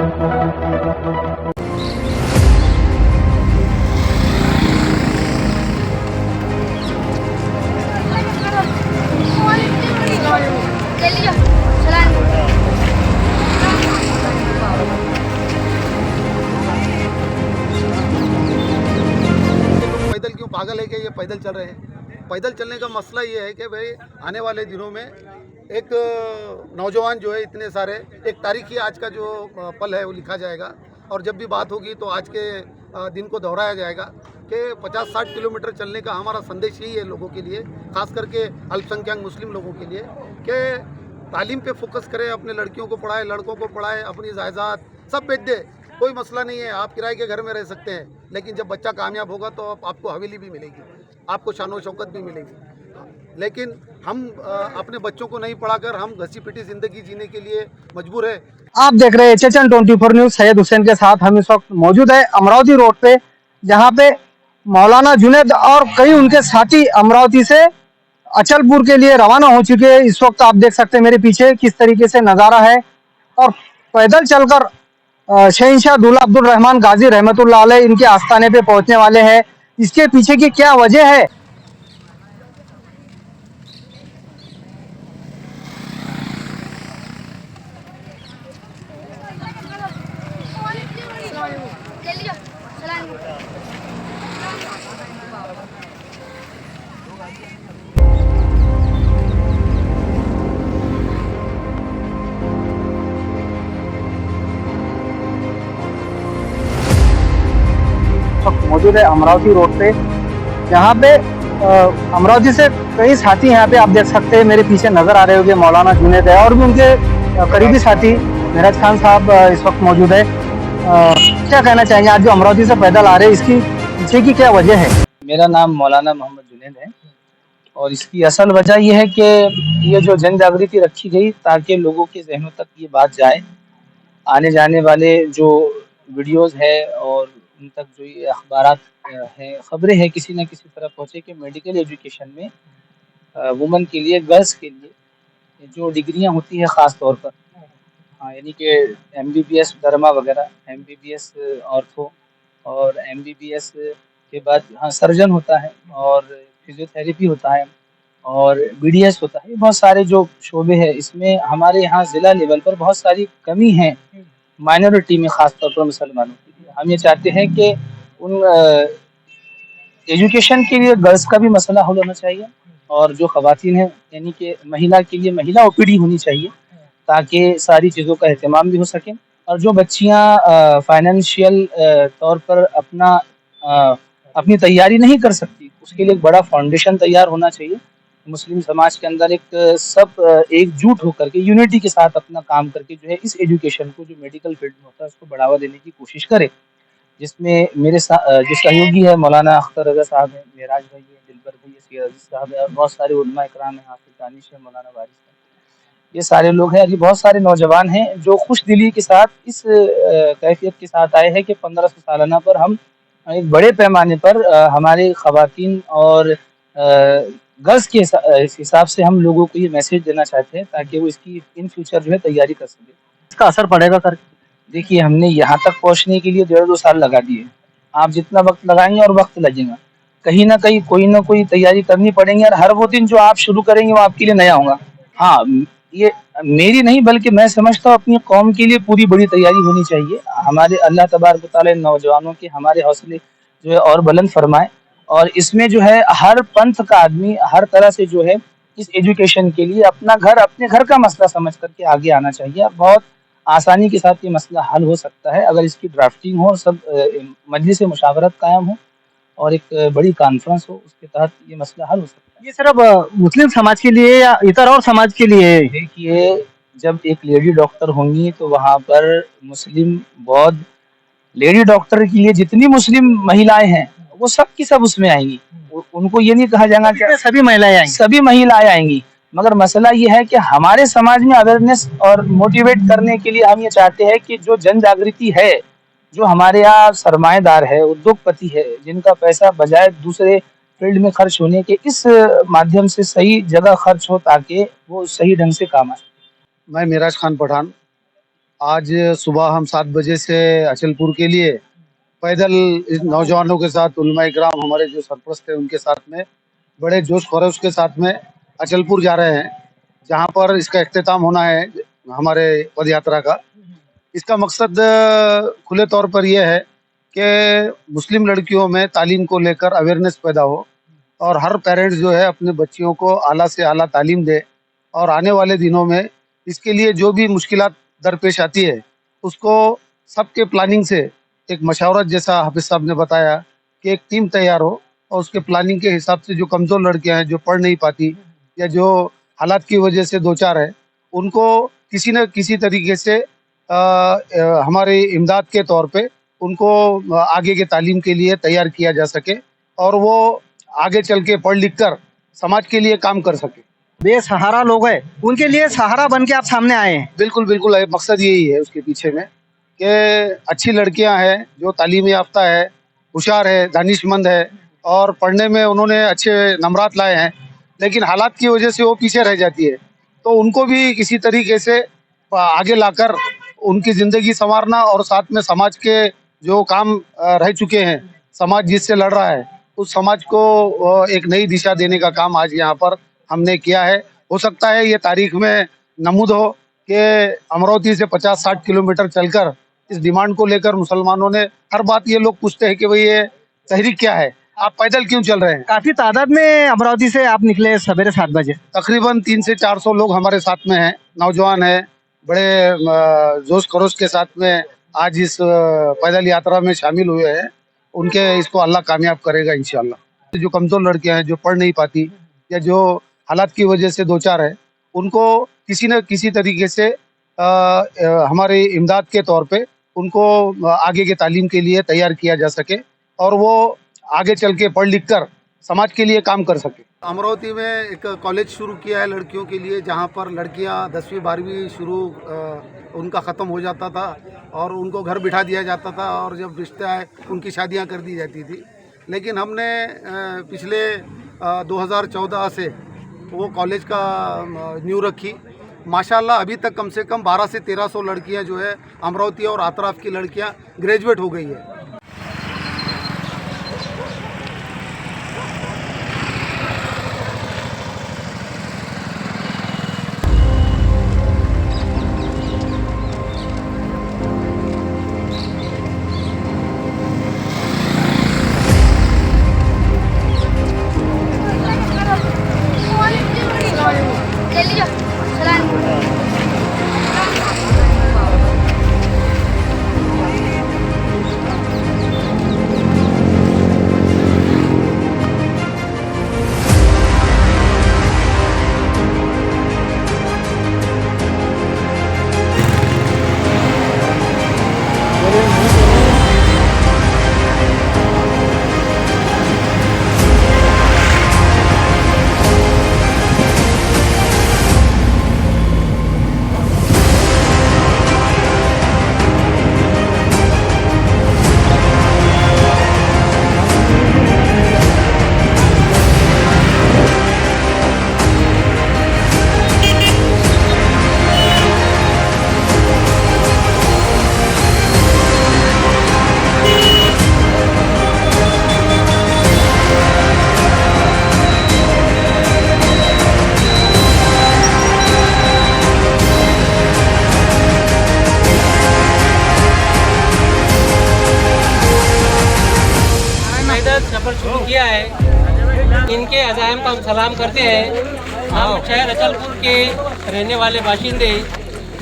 पैदल क्यों पागल है कि ये पैदल चल रहे हैं। पैदल चलने का मसला ये है कि भाई आने वाले दिनों में एक नौजवान जो है इतने सारे एक तारीखी आज का जो पल है वो लिखा जाएगा और जब भी बात होगी तो आज के दिन को दोहराया जाएगा कि 50-60 किलोमीटर चलने का हमारा संदेश यही है लोगों के लिए, खास करके अल्पसंख्यक मुस्लिम लोगों के लिए, कि तालीम पे फोकस करें, अपने लड़कियों को पढ़ाए, लड़कों को पढ़ाए, अपनी जायदाद सब बेच दे, कोई मसला नहीं है। आप किराए के घर में रह सकते हैं, लेकिन जब बच्चा कामयाब होगा तो आपको हवेली भी मिलेगी, आपको शान शौकत भी मिलेगी। लेकिन हम अपने बच्चों को नहीं पढ़ाकर हम घसी पिटी जिंदगी जीने के लिए मजबूर है। आप देख रहे हैं चेचन 24 न्यूज। सैयद हुसैन के साथ हम इस वक्त मौजूद है अमरावती रोड पे, जहां पे मौलाना जुनैद और कई उनके साथी अमरावती से अचलपुर के लिए रवाना हो चुके हैं। इस वक्त आप देख सकते हैं मेरे पीछे किस तरीके से नज़ारा है, और पैदल चलकर शहंशाह दूल्हा अब्दुल रहमान गाजी रहमतुल्लाह अलैह इनके आस्थाने पे पहुंचने वाले हैं। इसके पीछे की क्या वजह है? मौजूद है अमरावती रोड पे, जहाँ पे अमरावती से कई साथी यहाँ पे आप देख सकते हैं मेरे पीछे नजर आ रहे होंगे। मौलाना जुनैद है और भी उनके करीबी साथी मेहराज खान साहब इस वक्त मौजूद है। क्या कहना चाहेंगे, आज जो अमरावती से पैदल आ रहे हैं इसकी पीछे की क्या वजह है? मेरा नाम मौलाना मोहम्मद जुनैद है और इसकी असल वजह यह है कि ये जो जन जागृति रखी गई ताकि लोगों के जहनों तक ये बात जाए, आने जाने वाले जो वीडियोस है और उन तक जो ये अखबारात हैं, खबरें हैं, किसी न किसी तरह पहुँचे कि मेडिकल एजुकेशन में वुमेन के लिए, गर्ल्स के लिए जो डिग्रियां होती है ख़ास तौर पर, हाँ, यानी कि MBBS दरमा वगैरह, MBBS ऑर्थो और MBBS के बाद हाँ सर्जन होता है और फिजियोथेरेपी होता है और BDS होता है। बहुत सारे जो शोबे हैं इसमें हमारे यहाँ ज़िला लेवल पर बहुत सारी कमी है माइनॉरिटी में, ख़ास तौर पर मुसलमानों के लिए। हम ये चाहते हैं कि उन एजुकेशन के लिए गर्ल्स का भी मसला हल होना चाहिए और जो ख़वातीन हैं यानी कि महिला के लिए महिला OPD होनी चाहिए ताकि सारी चीज़ों का एहतमाम भी हो सके। और जो बच्चियाँ फाइनेंशियल तौर पर अपनी तैयारी नहीं कर सकती, उसके लिए एक बड़ा फाउंडेशन तैयार होना चाहिए। मुस्लिम समाज के अंदर एक सब एकजुट होकर के यूनिटी के साथ अपना काम करके जो है इस एजुकेशन को, जो मेडिकल फील्ड में होता है, उसको बढ़ावा देने की कोशिश करे, जिसमें मेरे जो सहयोगी है मौलाना अख्तर रज़ा साहब हैं, मेराज भाई है, दिलबर भाई है, सैयद अजीज साहब है और बहुत सारे उलमा इकराम हैं, हाफिज दानिश है, मौलाना वारिस है। ये सारे लोग हैं, ये बहुत सारे नौजवान हैं जो खुश दिली के साथ इस कैफियत के साथ आए हैं कि 1500 सालाना पर हम एक बड़े पैमाने पर हमारे ख़वातीन और गर्ल्स के हिसाब से हम लोगों को ये मैसेज देना चाहते हैं ताकि वो इसकी इन फ्यूचर जो है तैयारी कर सके। इसका असर पड़ेगा सर? देखिए, हमने यहाँ तक पहुँचने के लिए 1.5-2 साल लगा दिए। आप जितना वक्त लगाएंगे और वक्त लगेगा, कहीं ना कहीं कोई ना कोई तैयारी करनी पड़ेगी और हर वो दिन जो आप शुरू करेंगे वो आपके लिए नया होगा। हाँ, ये मेरी नहीं बल्कि मैं समझता हूँ अपनी कौम के लिए पूरी बड़ी तैयारी होनी चाहिए। हमारे अल्लाह तबारक व तआला नौजवानों के हमारे हौसले जो है और बुलंद फरमाए और इसमें जो है हर पंथ का आदमी हर तरह से जो है इस एजुकेशन के लिए अपने घर का मसला समझ करके आगे आना चाहिए। बहुत आसानी के साथ ये मसला हल हो सकता है अगर इसकी ड्राफ्टिंग हो, सब मजलिस मुशावरत कायम हो और एक बड़ी कॉन्फ्रेंस हो, उसके तहत ये मसला हल हो सकता है। ये सिर्फ मुस्लिम समाज के लिए या इतर और समाज के लिए? देखिए, जब एक लेडी डॉक्टर होंगी तो वहाँ पर मुस्लिम, बौद्ध, लेडी डॉक्टर के लिए जितनी मुस्लिम महिलाएं हैं वो सब की सब उसमें आएंगी। उनको ये नहीं कहा जाएगा कि सभी महिलाएं आएंगी, सभी महिलाएं आएंगी, मगर मसला ये है कि हमारे समाज में अवेयरनेस और मोटिवेट करने के लिए हम ये चाहते हैं कि जो जन जागृति है, जो हमारे यहाँ सरमाएदार है, उद्योगपति है, जिनका पैसा बजाय दूसरे फील्ड में खर्च होने के इस माध्यम से सही जगह खर्च हो ताकि वो सही ढंग से काम आए। मैं मेराज खान पठान आज सुबह हम 7 बजे से अचलपुर के लिए पैदल इस नौजवानों के साथ उलमा इकराम हमारे जो सरपरस्त थे उनके साथ में बड़े जोश खरोश के साथ में अचलपुर जा रहे हैं, जहां पर इसका इख्तिताम होना है हमारे पद यात्रा का। इसका मकसद खुले तौर पर यह है कि मुस्लिम लड़कियों में तालीम को लेकर अवेयरनेस पैदा हो और हर पेरेंट्स जो है अपने बच्चियों को आला से आला तालीम दे और आने वाले दिनों में इसके लिए जो भी मुश्किलात दरपेश आती है उसको सबके प्लानिंग से एक मशावरत जैसा हाफिज साहब ने बताया कि एक टीम तैयार हो और उसके प्लानिंग के हिसाब से जो कमज़ोर लड़कियां हैं जो पढ़ नहीं पाती या जो हालात की वजह से दो चार है उनको किसी न किसी तरीके से हमारे इमदाद के तौर पे उनको आगे के तालीम के लिए तैयार किया जा सके और वो आगे चल के पढ़ लिख कर समाज के लिए काम कर सके। बेसहारा लोग हैं उनके लिए सहारा बन के आप सामने आए हैं। बिल्कुल बिल्कुल मकसद यही है उसके पीछे में कि अच्छी लड़कियां हैं जो तालीम याफ्ता है, होशियार है, दानिशमंद है और पढ़ने में उन्होंने अच्छे नंबरात लाए हैं, लेकिन हालात की वजह से वो पीछे रह जाती है, तो उनको भी किसी तरीके से आगे लाकर उनकी ज़िंदगी संवारना और साथ में समाज के जो काम रह चुके हैं, समाज जिससे लड़ रहा है उस समाज को एक नई दिशा देने का काम आज यहाँ पर हमने किया है। हो सकता है ये तारीख में नमूद हो कि अमरावती से 50-60 किलोमीटर चलकर इस डिमांड को लेकर मुसलमानों ने हर बात ये लोग पूछते हैं कि भाई ये तहरीक क्या है, आप पैदल क्यों चल रहे हैं। काफी तादाद में अमरावती से आप निकले सवेरे 7 बजे। तकरीबन 300 से 400 लोग हमारे साथ में हैं, नौजवान हैं, बड़े जोश खरोश के साथ में आज इस पैदल यात्रा में शामिल हुए हैं। उनके इसको अल्लाह कामयाब करेगा इंशाअल्लाह। जो कमज़ोर लड़कियां हैं जो पढ़ नहीं पाती या जो हालात की वजह से दो चार है उनको किसी न किसी तरीके से हमारे इमदाद के तौर पे उनको आगे के तालीम के लिए तैयार किया जा सके और वो आगे चल के पढ़ लिख कर समाज के लिए काम कर सके। अमरावती में एक कॉलेज शुरू किया है लड़कियों के लिए, जहाँ पर लड़कियाँ 10वीं 12वीं शुरू उनका ख़त्म हो जाता था और उनको घर बिठा दिया जाता था और जब रिश्ते आए उनकी शादियाँ कर दी जाती थी। लेकिन हमने पिछले 2014 से वो कॉलेज का नींव रखी। माशाल्लाह अभी तक कम से कम 1200 से 1300 लड़कियां जो है अमरावती और आतराफ की लड़कियां ग्रेजुएट हो गई है। सफर शुरू किया है, इनके अज़ाइम का हम सलाम करते हैं। हम शहर अचलपुर के रहने वाले बाशिंदे,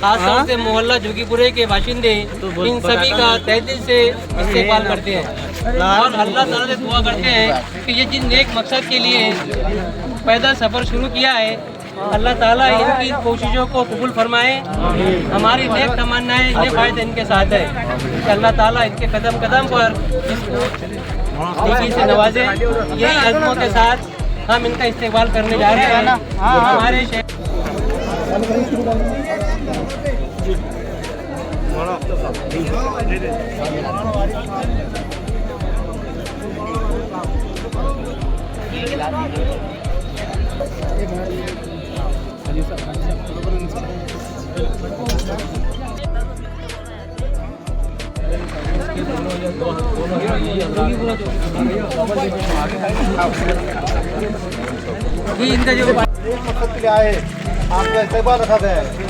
खासतौर से मोहल्ला जोगीपुरे के बाशिंदे, इन सभी का तहे दिल से इस्तेमाल करते हैं और अल्लाह ताला से दुआ करते हैं कि ये जिन नेक मकसद के लिए पैदल सफ़र शुरू किया है, अल्लाह ताला इनकी कोशिशों को कबूल फरमाए। हमारी नेक तमन्नाएं, ये फ़ायदे इनके साथ है कि अल्लाह ताला इनके कदम कदम पर इसको नेकी से नवाजे। यही अज़्मों के साथ हम इनका इस्तेमाल करने जा रहे हैं। हमारे ये इनका जो एक मकसद के लिए आए, आपका इस्तेमाल रखा गया है